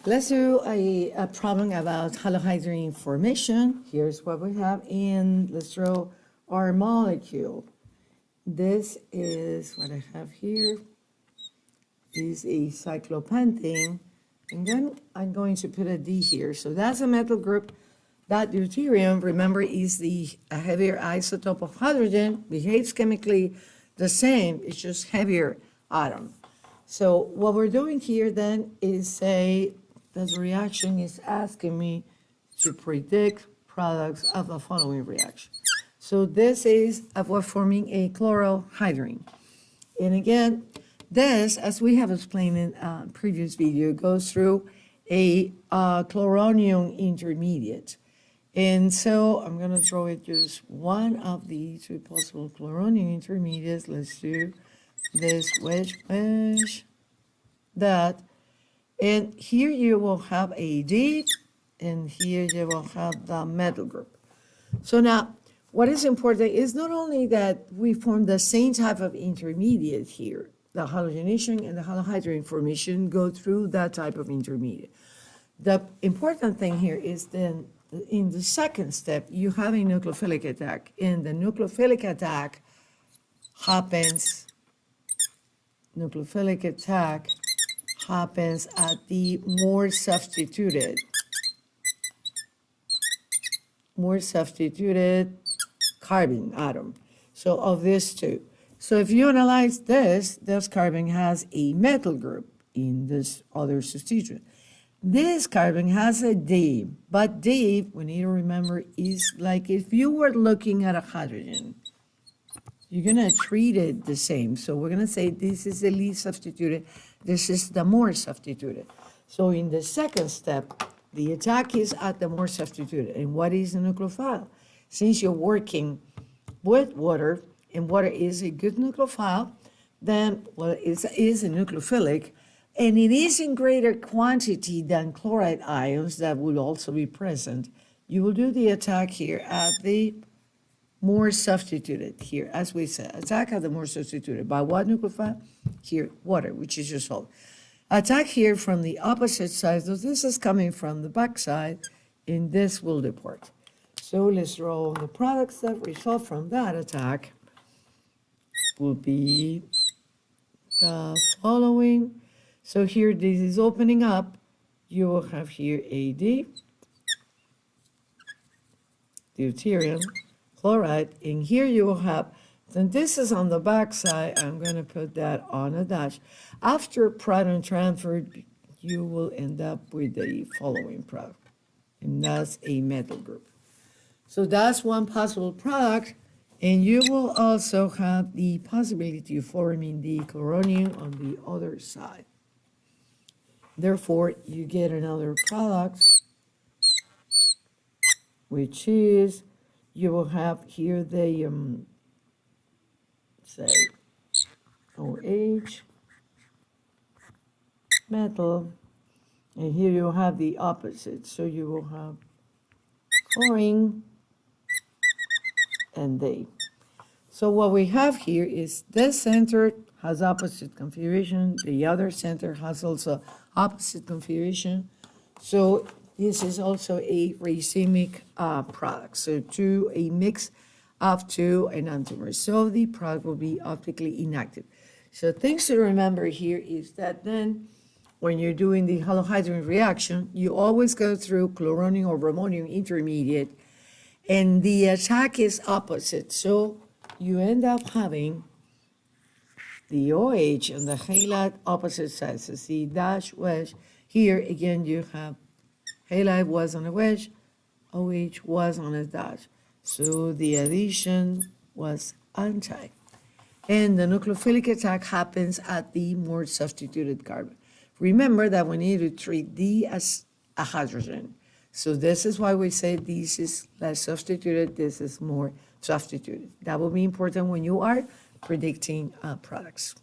Let's do a problem about halohydrin formation. Here's what we have, and let's draw our molecule. This is what I have here. Is a cyclopentane, and then I'm going to put a D here. So that's a metal group. That deuterium, remember, is the heavier isotope of hydrogen, behaves chemically the same, it's just heavier atom. So what we're doing here then is say that the reaction is asking me to predict products of the following reaction. So this is we're forming a chlorohydrin. And again, this, as we have explained in a previous video, goes through a chloronium intermediate. And so I'm going to draw it just one of the two possible chloronium intermediates. Let's do this wedge, that. And here you will have a D, and here you will have the metal group. So now, what is important is not only that we form the same type of intermediate here, the halogenation and the halohydrin formation go through that type of intermediate. The important thing here is then in the second step, you have a nucleophilic attack, and the nucleophilic attack happens at the more substituted carbon atom. So of these two. So if you analyze this carbon has a metal group in this other substituent. This carbon has a D, but D, we need to remember, is like if you were looking at a hydrogen, you're going to treat it the same. So we're going to say this is the least substituted, this is the more substituted. So in the second step, the attack is at the more substituted. And what is a nucleophile? Since you're working with water, and water is a good nucleophile, then, well, it is a nucleophilic, and it is in greater quantity than chloride ions that will also be present. You will do the attack here at the more substituted here, as we said, attack at the more substituted. By what nucleophile? Here, water, which is your salt. Attack here from the opposite side, so this is coming from the back side, and this will depart. So let's draw the products that result from that attack will be the following. So here this is opening up. You will have here AD, deuterium, chloride, and here you will have, then this is on the back side, I'm going to put that on a dash. After proton transfer, you will end up with the following product, and that's a metal group. So that's one possible product, and you will also have the possibility of forming the chloronium on the other side. Therefore, you get another product, which is, you will have here the, say, OH, metal, and here you have the opposite. So you will have chlorine and they. So what we have here is this center has opposite configuration. The other center has also opposite configuration. So this is also a racemic product. So a mix of two enantiomers. So the product will be optically inactive. So things to remember here is that then when you're doing the halohydrin reaction, you always go through chloronium or bromonium intermediate, and the attack is opposite. So you end up having the OH and the halide opposite sides. So see dash wedge. Here again you have halide was on a wedge, OH was on a dash. So the addition was anti. And the nucleophilic attack happens at the more substituted carbon. Remember that we need to treat D as a hydrogen. So this is why we say this is less substituted, this is more substituted. That will be important when you are predicting products.